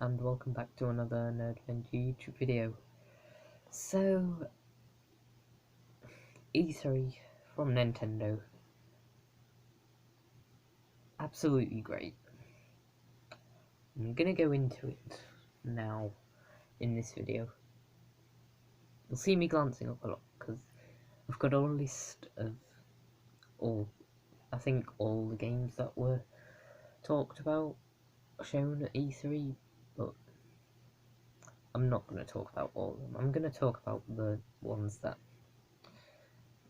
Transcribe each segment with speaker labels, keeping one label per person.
Speaker 1: and welcome back to another Nerdventure YouTube video. So, E3 from Nintendo. Absolutely great. I'm gonna go into it now in this video. You'll see me glancing up a lot because I've got a list of I think all the games that were talked about, shown at E3, but I'm not going to talk about all of them. I'm going to talk about the ones that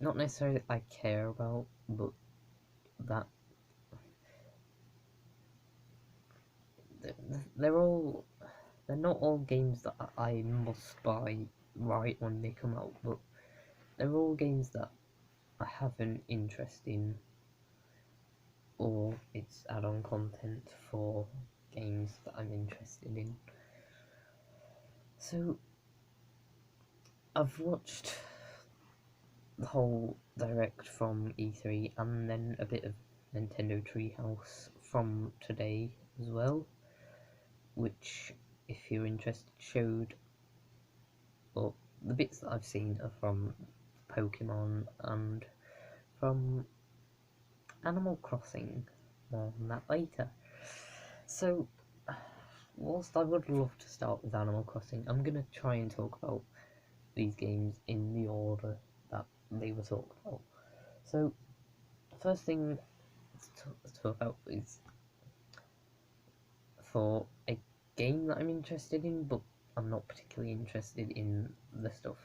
Speaker 1: not necessarily I care about, but that they're not all games that I must buy right when they come out, but they're all games that I have an interest in, or it's add-on content for games that I'm interested in. So I've watched the whole direct from E3 and then a bit of Nintendo Treehouse from today as well, which, if you're interested, showed, well, the bits that I've seen are from Pokemon and from Animal Crossing. More on that later. So, whilst I would love to start with Animal Crossing, I'm going to try and talk about these games in the order that they were talked about. So, the first thing to talk about is for a game that I'm interested in, but I'm not particularly interested in the stuff.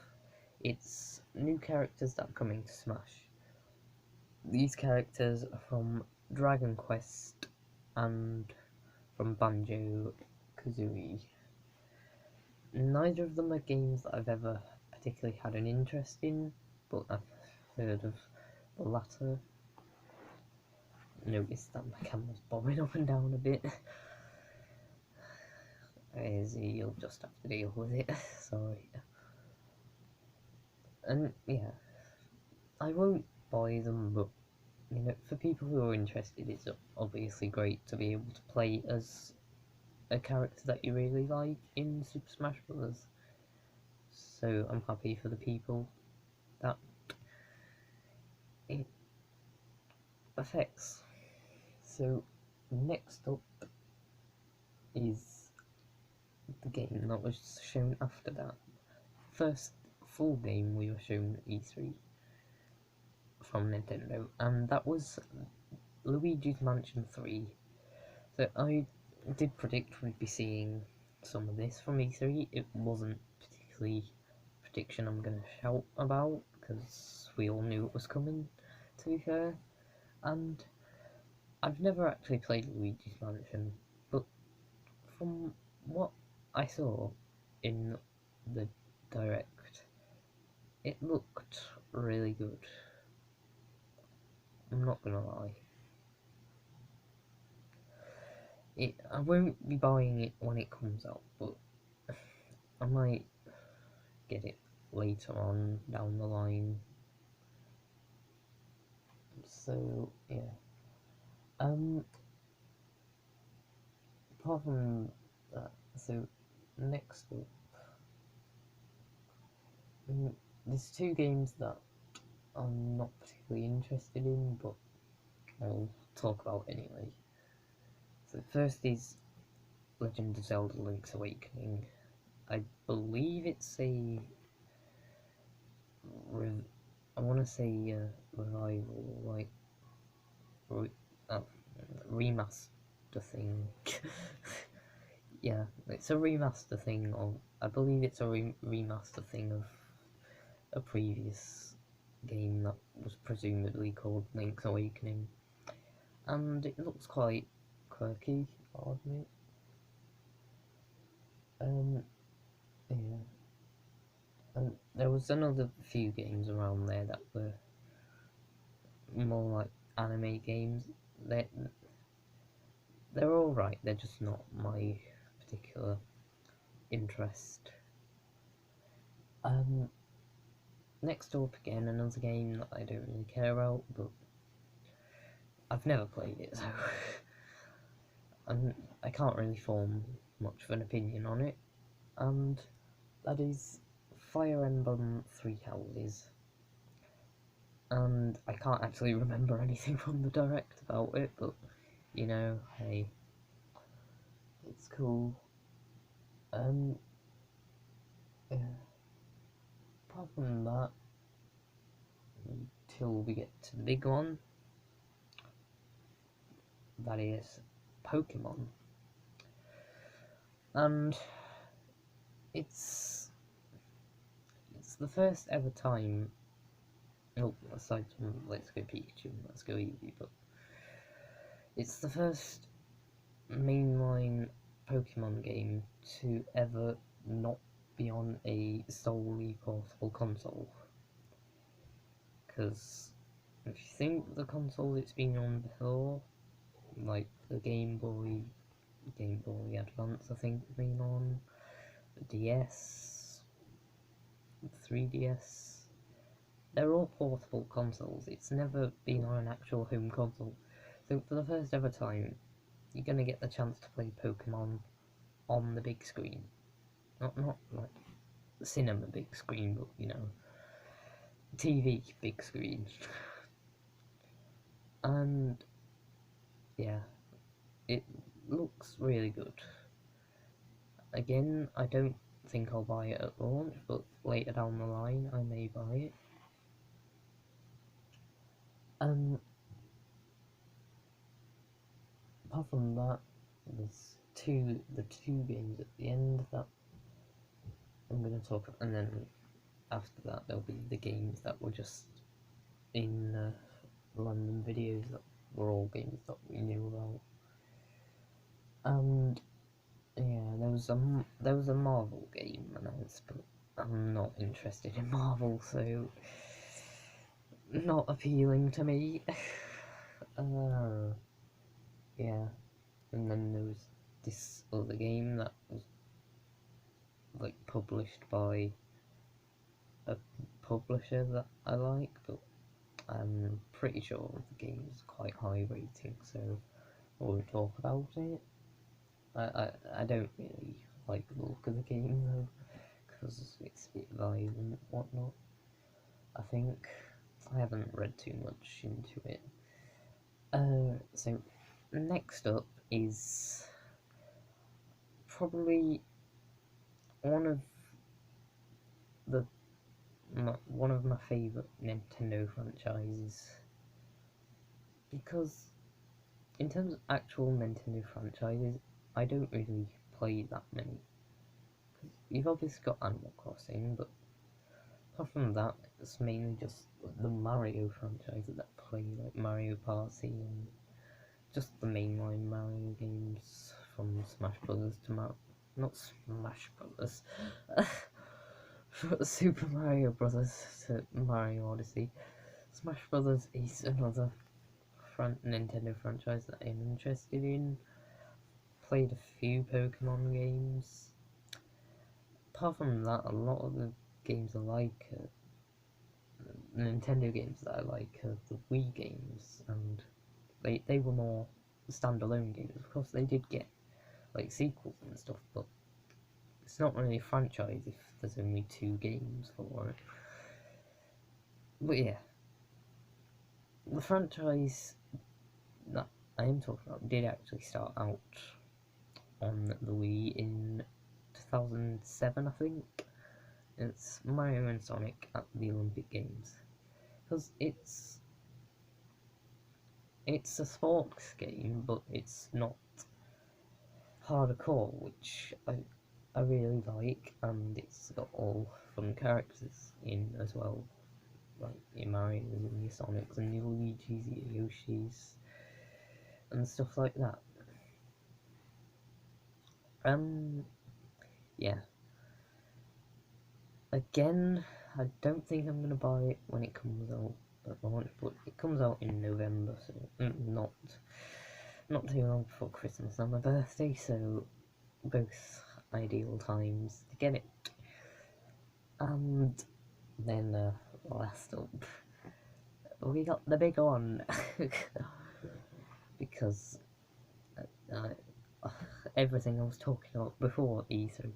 Speaker 1: It's new characters that are coming to Smash. These characters are from Dragon Quest and from Banjo-Kazooie. Neither of them are games that I've ever particularly had an interest in, but I've heard of the latter. Notice that my camera's bobbing up and down a bit. You'll just have to deal with it. Sorry. And yeah, I won't buy them, but you know, for people who are interested, it's obviously great to be able to play as a character that you really like in Super Smash Bros. So I'm happy for the people that it affects. So next up is the game that was shown after that. First full game we were shown at E3 from Nintendo, and that was Luigi's Mansion 3. So I did predict we'd be seeing some of this from E3. It wasn't particularly a prediction I'm going to shout about, because we all knew it was coming, to be fair. And I've never actually played Luigi's Mansion, but from what I saw in the direct, it looked really good. I'm not gonna lie. I won't be buying it when it comes out, but I might get it later on down the line. So yeah. Apart from that, so next up, there's two games that I'm not particularly interested in, but I'll talk about anyway. So first is Legend of Zelda: Link's Awakening. I believe it's a revival, like remaster thing. Yeah, it's a remaster thing of. I believe it's a remaster thing of a previous game that was presumably called Link's Awakening, and it looks quite quirky, I'll admit. Yeah. And there was another few games around there that were more like anime games. They're alright, they're just not my particular interest. Next up, again, another game that I don't really care about, but I've never played it, so I can't really form much of an opinion on it, and that is Fire Emblem Three Houses. And I can't actually remember anything from the direct about it, but you know, hey, it's cool. Yeah. Apart from that, till we get to the big one, that is Pokemon. And it's the first ever time, oh, aside from Let's Go Pikachu and Let's Go Eevee, but it's the first mainline Pokemon game to ever not be on a solely portable console. Because if you think the console it's been on before, like the Game Boy Advance, I think it's been on, the DS, the 3DS, they're all portable consoles. It's never been on an actual home console. So for the first ever time, you're gonna get the chance to play Pokemon on the big screen. Not like the cinema big screen, but you know, TV big screen. And yeah, it looks really good. Again, I don't think I'll buy it at launch, but later down the line I may buy it. Apart from that, there's the two games at the end that I'm going to talk about, and then after that there'll be the games that were just in London videos that were all games that we knew about. And yeah, there was a Marvel game announced, but I'm not interested in Marvel, so not appealing to me. Yeah, and then there was this other game that was like published by a publisher that I like, but I'm pretty sure the game's quite high rating, so I won't talk about it. I don't really like the look of the game though, because it's a bit violent and whatnot. I think I haven't read too much into it. So next up is probably one of my favourite Nintendo franchises, because in terms of actual Nintendo franchises, I don't really play that many. You've obviously got Animal Crossing, but apart from that, it's mainly just the Mario franchise that play, like Mario Party and just the mainline Mario games, from Smash Brothers to not Smash Brothers, Super Mario Brothers to Mario Odyssey. Smash Brothers is another Nintendo franchise that I'm interested in. Played a few Pokemon games. Apart from that, a lot of the games I like, Nintendo games that I like, are the Wii games, and they were more standalone games. Of course, they did get like sequels and stuff, but it's not really a franchise if there's only 2 games for it. But yeah, the franchise that I am talking about did actually start out on the Wii in 2007, I think. It's Mario and Sonic at the Olympic Games, because it's a sports game, but it's not hardcore, which I really like, and it's got all fun characters in as well, like your Mario's and your Sonics and your Luigi's, your Yoshi's, and stuff like that. Yeah. Again, I don't think I'm gonna buy it when it comes out at launch, but it comes out in November, so not too long before Christmas and my birthday, so both ideal times to get it. And then last up, we got the big one, because everything I was talking about before E3.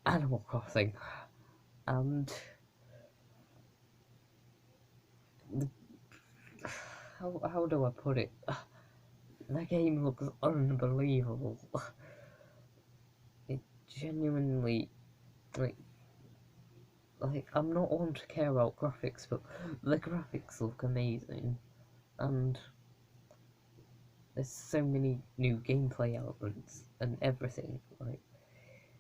Speaker 1: Animal Crossing. And how do I put it? The game looks unbelievable. It genuinely, like I'm not one to care about graphics, but the graphics look amazing, and there's so many new gameplay elements and everything. Like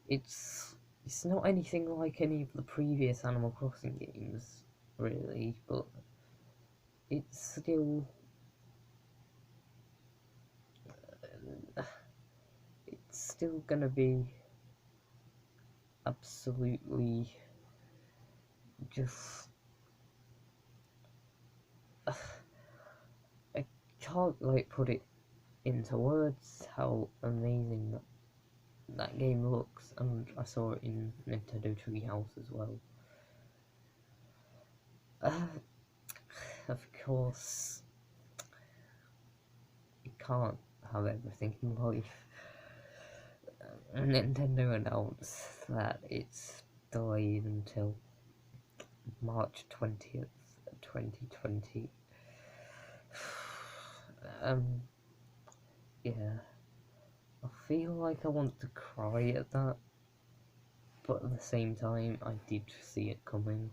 Speaker 1: it's not anything like any of the previous Animal Crossing games, really, but it's still gonna be absolutely just I can't like put it into words how amazing that game looks, and I saw it in Nintendo Treehouse as well. Of course, you can't have everything in life. Nintendo announced that it's delayed until March 20th, 2020. Yeah, I feel like I want to cry at that, but at the same time, I did see it coming.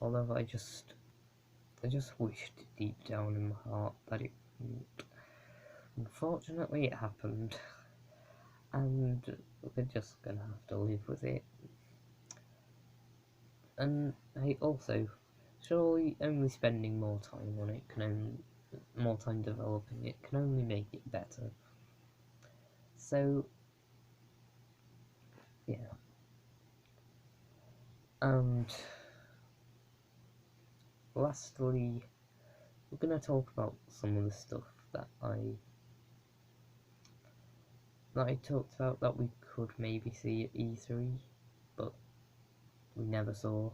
Speaker 1: Although I just wished deep down in my heart that it wouldn't. Unfortunately, it happened, and we're just gonna have to live with it. And hey, also, surely only spending more time on it more time developing it can only make it better. So, yeah. And lastly, we're gonna talk about some of the stuff that I talked about that we could maybe see at E3, but we never saw.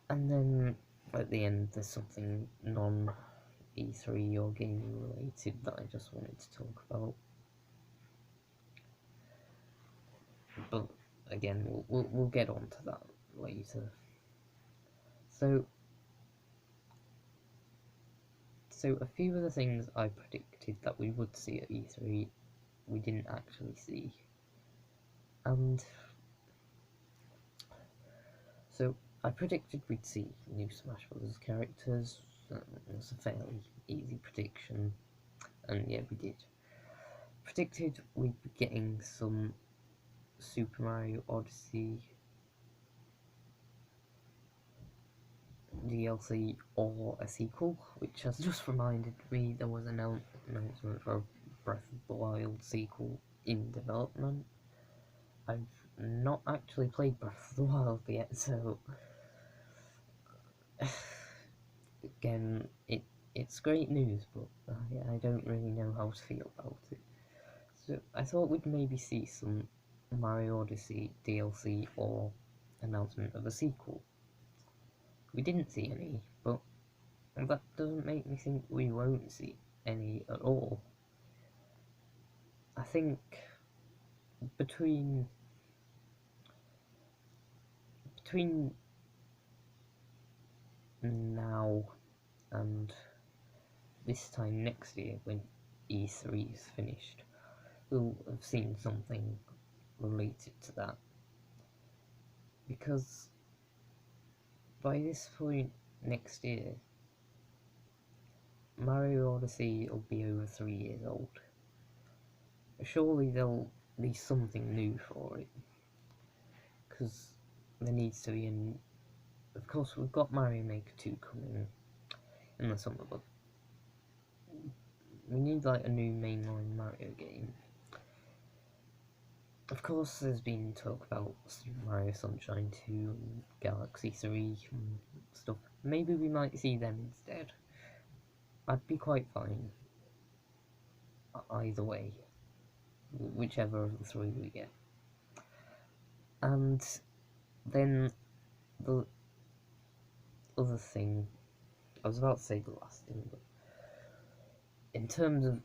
Speaker 1: And then at the end, there's something non-E3 or gaming related that I just wanted to talk about. But again, we'll get on to that later. So a few of the things I predicted that we would see at E3, we didn't actually see. And so I predicted we'd see new Smash Bros. Characters. It was a fairly easy prediction, and yeah, we did. Predicted we'd be getting some Super Mario Odyssey DLC or a sequel, which has just reminded me there was an announcement for a Breath of the Wild sequel in development. I've not actually played Breath of the Wild yet, so again, it's great news, but I don't really know how to feel about it. So I thought we'd maybe see some Mario Odyssey DLC or announcement of a sequel. We didn't see any, but that doesn't make me think we won't see any at all. I think between now and this time next year, when E3 is finished, we'll have seen something related to that. Because by this point next year, Mario Odyssey will be over 3 years old. Surely there'll be something new for it. Because there needs to be an... Of course, we've got Mario Maker 2 coming in the summer, but we need like a new mainline Mario game. Of course, there's been talk about Super Mario Sunshine 2 and Galaxy 3 and stuff. Maybe we might see them instead. I'd be quite fine either way, whichever of the three we get. And then the other thing, I was about to say the last thing, but in terms of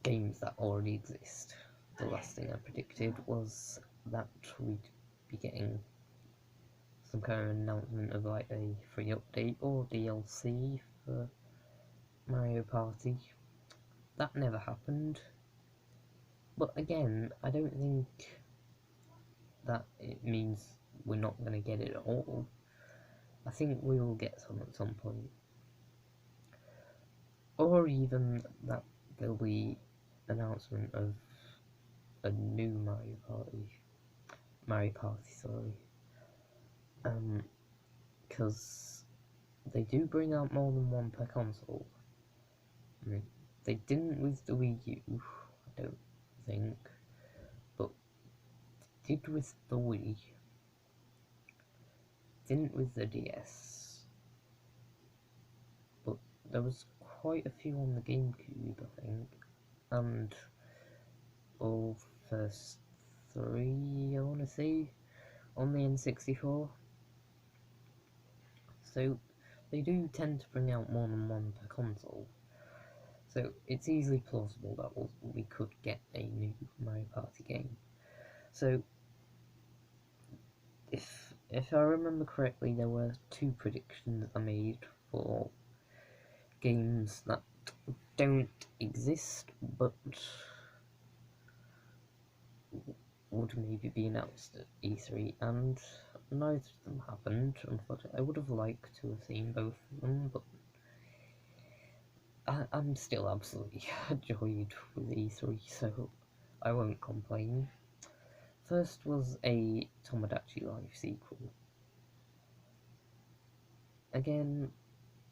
Speaker 1: games that already exist. The last thing I predicted was that we'd be getting some kind of announcement of like a free update or DLC for Mario Party. That never happened. But again, I don't think that it means we're not going to get it at all. I think we will get some at some point. Or even that there'll be announcement of a new Mario Party, sorry. Because they do bring out more than one per console. I mean, they didn't with the Wii U, I don't think, but did with the Wii. Didn't with the DS. But there was quite a few on the GameCube, I think, and all first 3, I want to say, on the N64. So they do tend to bring out more than one per console. So it's easily plausible that we could get a new Mario Party game. So if I remember correctly, there were 2 predictions I made for games that don't exist but would maybe be announced at E3, and neither of them happened. Unfortunately, I would have liked to have seen both of them, but I'm still absolutely joyed with E3, so I won't complain. First was a Tomodachi Life sequel. Again,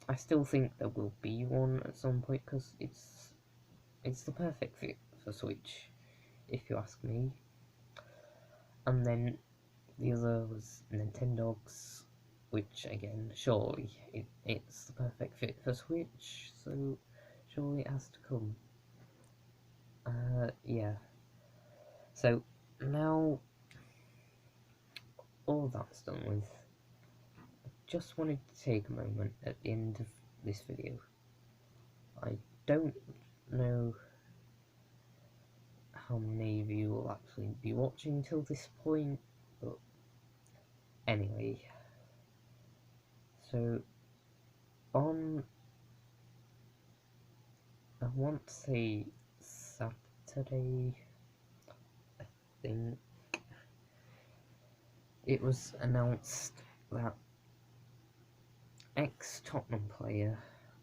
Speaker 1: I still think there will be one at some point, because it's the perfect fit for Switch, if you ask me. And then the other was Nintendogs, which again, surely it's the perfect fit for Switch, so surely it has to come. Yeah. So now all that's done with, I just wanted to take a moment at the end of this video. I don't know how many of you will actually be watching till this point, but anyway. So on, I want to say Saturday, I think, it was announced that ex-Tottenham player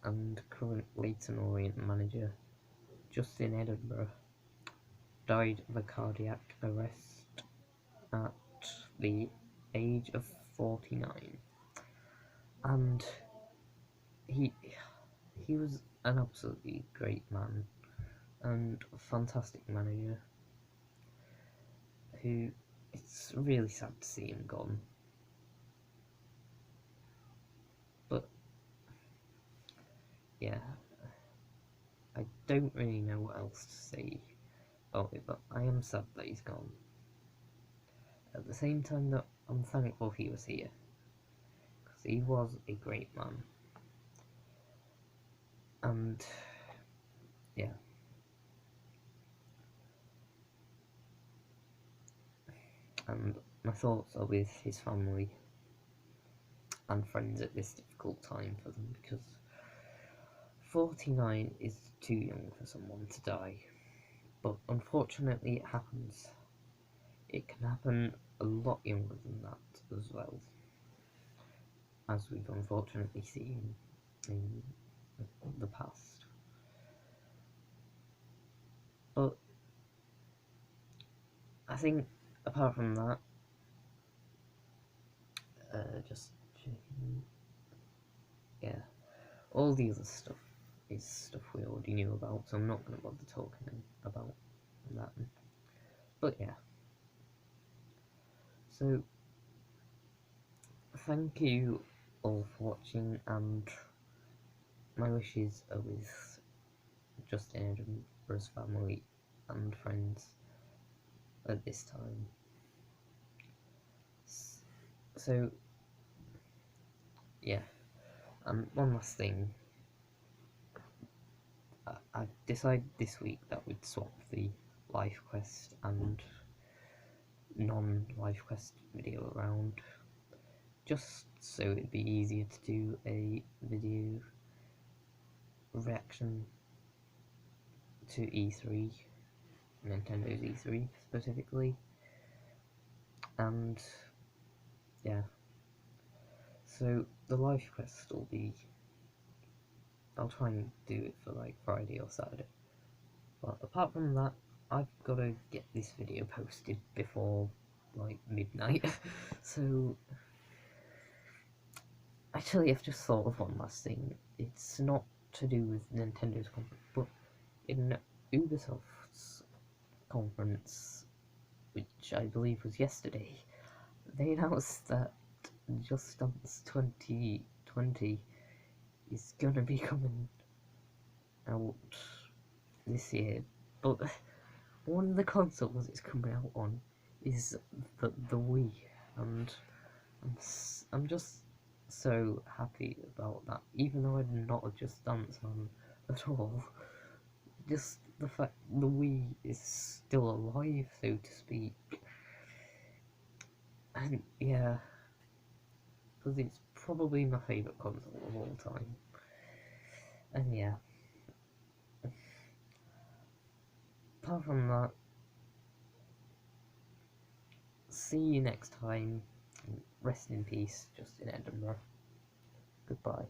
Speaker 1: and current Leyton Orient manager Justin Edinburgh died of a cardiac arrest at the age of 49. And he was an absolutely great man and a fantastic manager who, it's really sad to see him gone. But yeah, I don't really know what else to say about it, but I am sad that he's gone. At the same time that I'm thankful he was here, because he was a great man. And yeah, and my thoughts are with his family and friends at this difficult time for them, because 49 is too young for someone to die. But unfortunately it happens. It can happen a lot younger than that as well, as we've unfortunately seen in the past. But I think apart from that, just checking, yeah, all the other stuff is stuff we already knew about, so I'm not going to bother talking about that. But yeah, so thank you all for watching, and my wishes are with Justin Edinburgh's family and friends at this time. So yeah, and one last thing, I've decided this week that we'd swap the life quest and non-life quest video around, just so it'd be easier to do a video reaction to E3, Nintendo's E3 specifically, and yeah, so the life quest will be, I'll try and do it for like Friday or Saturday, but apart from that, I've got to get this video posted before like midnight. So actually I've just thought of one last thing. It's not to do with Nintendo's conference, but in Ubisoft's conference, which I believe was yesterday, they announced that Just Dance 2020 is gonna be coming out this year, but one of the consoles it's coming out on is the Wii, and I'm just so happy about that, even though I'm not a Just Dance fan at all. Just the fact the Wii is still alive, so to speak, and yeah, because it's probably my favourite console of all time, and yeah, apart from that, see you next time, rest in peace, Justin Edinburgh, goodbye.